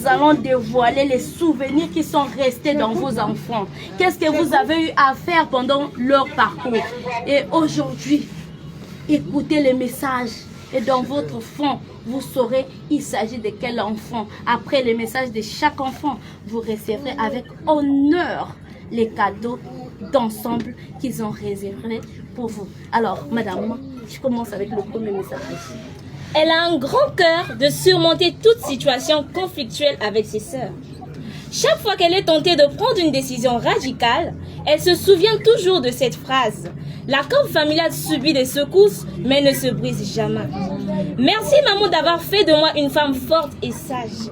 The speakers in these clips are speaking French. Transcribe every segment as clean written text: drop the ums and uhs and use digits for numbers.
nous allons dévoiler les souvenirs qui sont restés dans vos enfants. Qu'est-ce que vous avez eu à faire pendant leur parcours? Et aujourd'hui, écoutez les messages. Et dans votre fond, vous saurez il s'agit de quel enfant. Après les messages de chaque enfant, vous recevrez avec honneur les cadeaux d'ensemble qu'ils ont réservés pour vous. Alors, madame, je commence avec le premier message. Elle a un grand cœur de surmonter toute situation conflictuelle avec ses sœurs. Chaque fois qu'elle est tentée de prendre une décision radicale, elle se souvient toujours de cette phrase. La corde familiale subit des secousses, mais ne se brise jamais. Merci maman d'avoir fait de moi une femme forte et sage.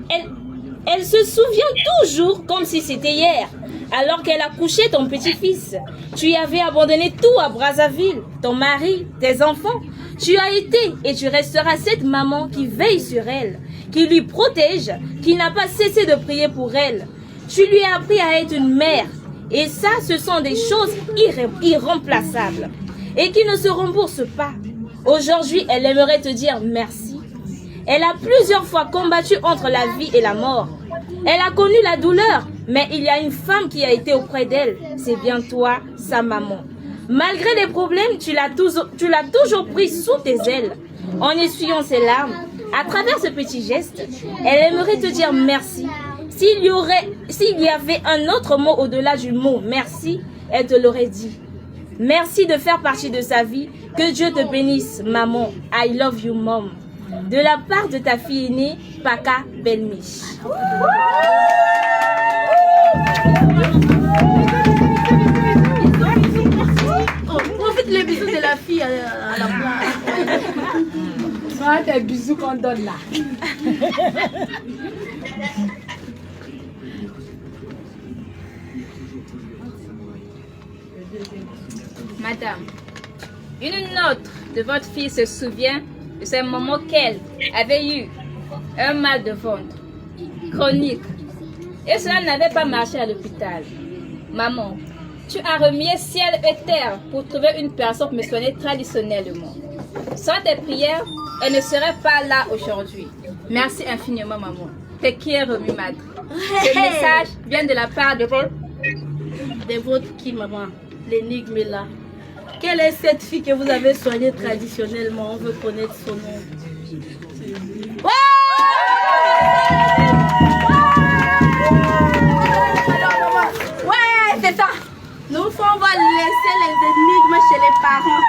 Elle se souvient toujours comme si c'était hier, alors qu'elle a couché ton petit-fils. Tu y avais abandonné tout à Brazzaville, ton mari, tes enfants. Tu as été et tu resteras cette maman qui veille sur elle, qui lui protège, qui n'a pas cessé de prier pour elle. Tu lui as appris à être une mère. Et ça, ce sont des choses irremplaçables et qui ne se remboursent pas. Aujourd'hui, elle aimerait te dire merci. Elle a plusieurs fois combattu entre la vie et la mort. Elle a connu la douleur, mais il y a une femme qui a été auprès d'elle. C'est bien toi, sa maman. Malgré les problèmes, tu l'as toujours pris sous tes ailes. En essuyant ses larmes, à travers ce petit geste, elle aimerait te dire merci. S'il y avait un autre mot au-delà du mot merci, elle te l'aurait dit. Merci de faire partie de sa vie. Que Dieu te bénisse, maman. I love you, mom. De la part de ta fille aînée, Paka Belmiche. Profite les bisous de la fille à la place. Ah, des bisous qu'on donne là. Madame, une autre de votre fille se souvient de ce moment qu'elle avait eu un mal de ventre chronique et cela n'avait pas marché à l'hôpital. Maman, tu as remué ciel et terre pour trouver une personne pour me soigner traditionnellement. Sans tes prières, elle ne serait pas là aujourd'hui. Merci infiniment, maman. T'es qui est remis, madre. Ce message vient de la part de votre qui, maman? L'énigme est là. Quelle est cette fille que vous avez soignée traditionnellement? On veut connaître son nom. Ouais, ouais, c'est ça. Nous, on va laisser les énigmes chez les parents.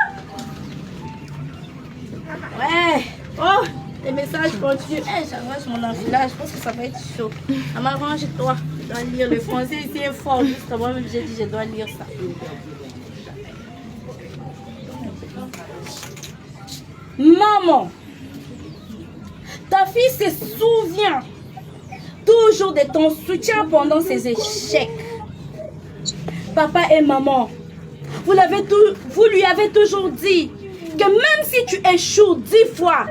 Ouais. Oh, les messages continuent. J'arrange mon enfilage. Je pense que ça va être chaud. Arrange-toi. Je dois lire. Le français ici est fort. Juste avant, même j'ai dit je dois lire ça. Maman, ta fille se souvient toujours de ton soutien pendant ses échecs. Papa et maman, vous lui avez toujours dit que même si tu échoues 10 fois,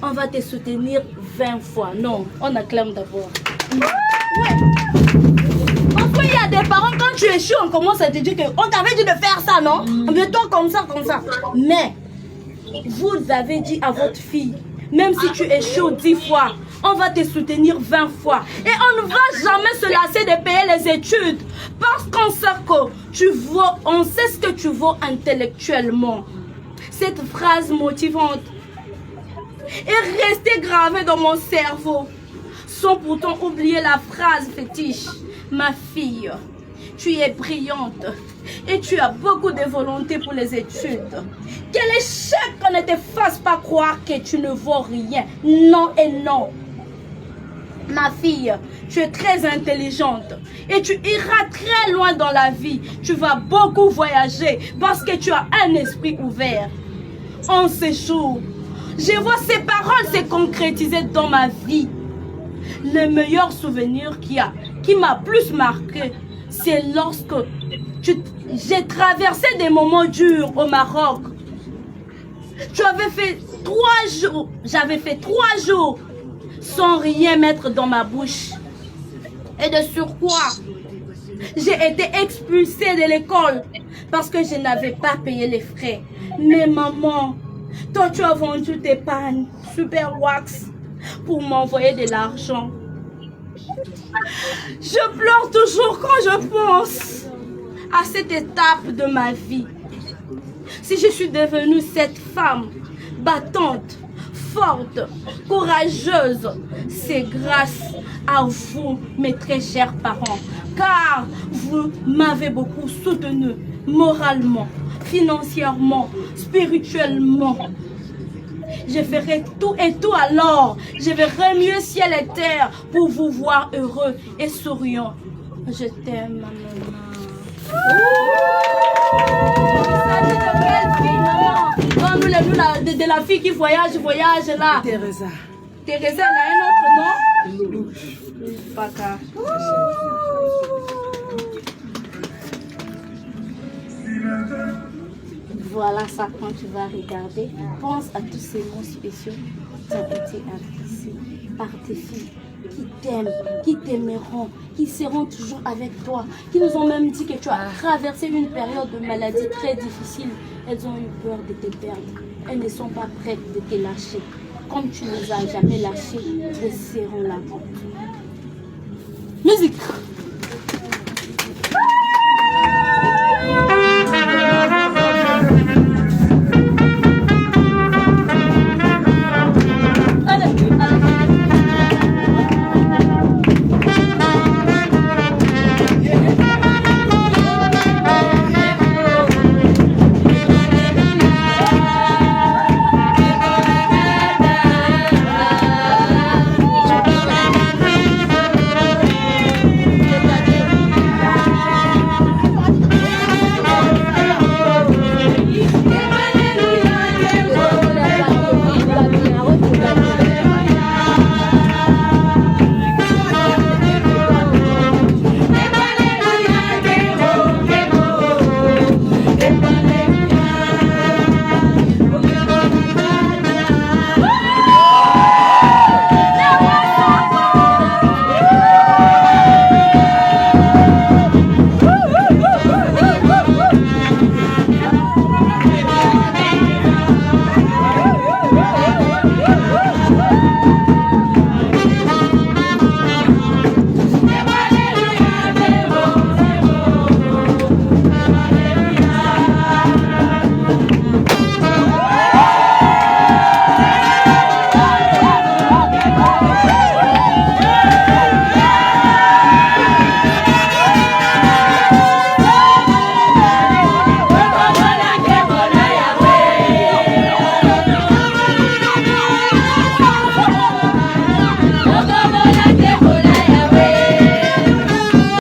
on va te soutenir 20 fois. Non, on acclame d'abord. Ouais. Parce qu'il y a des parents, quand tu échoues, on commence à te dire qu'on t'avait dit de faire ça, non? Mais toi, comme ça, comme ça. Mais vous avez dit à votre fille, même si tu échoues 10 fois, on va te soutenir 20 fois. Et on ne va jamais se lasser de payer les études. Parce qu'on sait que on sait ce que tu vaux intellectuellement. Cette phrase motivante est restée gravée dans mon cerveau. Sans pourtant oublier la phrase fétiche. Ma fille, tu es brillante et tu as beaucoup de volonté pour les études. Quel échec qu'on ne te fasse pas croire que tu ne vaux rien. Non et non. Ma fille, tu es très intelligente et tu iras très loin dans la vie. Tu vas beaucoup voyager parce que tu as un esprit ouvert. En ces jours, je vois ces paroles se concrétiser dans ma vie. Le meilleur souvenir qui m'a plus marqué, c'est lorsque j'ai traversé des moments durs au Maroc. J'avais fait 3 jours sans rien mettre dans ma bouche. Et de surcroît, j'ai été expulsée de l'école parce que je n'avais pas payé les frais. Mais maman, toi tu as vendu tes pannes Super Wax pour m'envoyer de l'argent. Je pleure toujours quand je pense à cette étape de ma vie. Si je suis devenue cette femme battante, forte, courageuse, c'est grâce à vous, mes très chers parents, car vous m'avez beaucoup soutenue moralement, financièrement, spirituellement. Je ferai tout et tout alors. Je verrai mieux ciel et terre pour vous voir heureux et souriant. Je t'aime, ma maman. De la fille qui voyage là. Teresa. Teresa, elle a un autre nom? Paka. Voilà ça quand tu vas regarder. Pense à tous ces mots spéciaux qui ont été adressés par tes filles, qui t'aiment, qui t'aimeront, qui seront toujours avec toi, qui nous ont même dit que tu as traversé une période de maladie très difficile. Elles ont eu peur de te perdre. Elles ne sont pas prêtes de te lâcher. Comme tu ne les as jamais lâchées, elles seront là. Musique!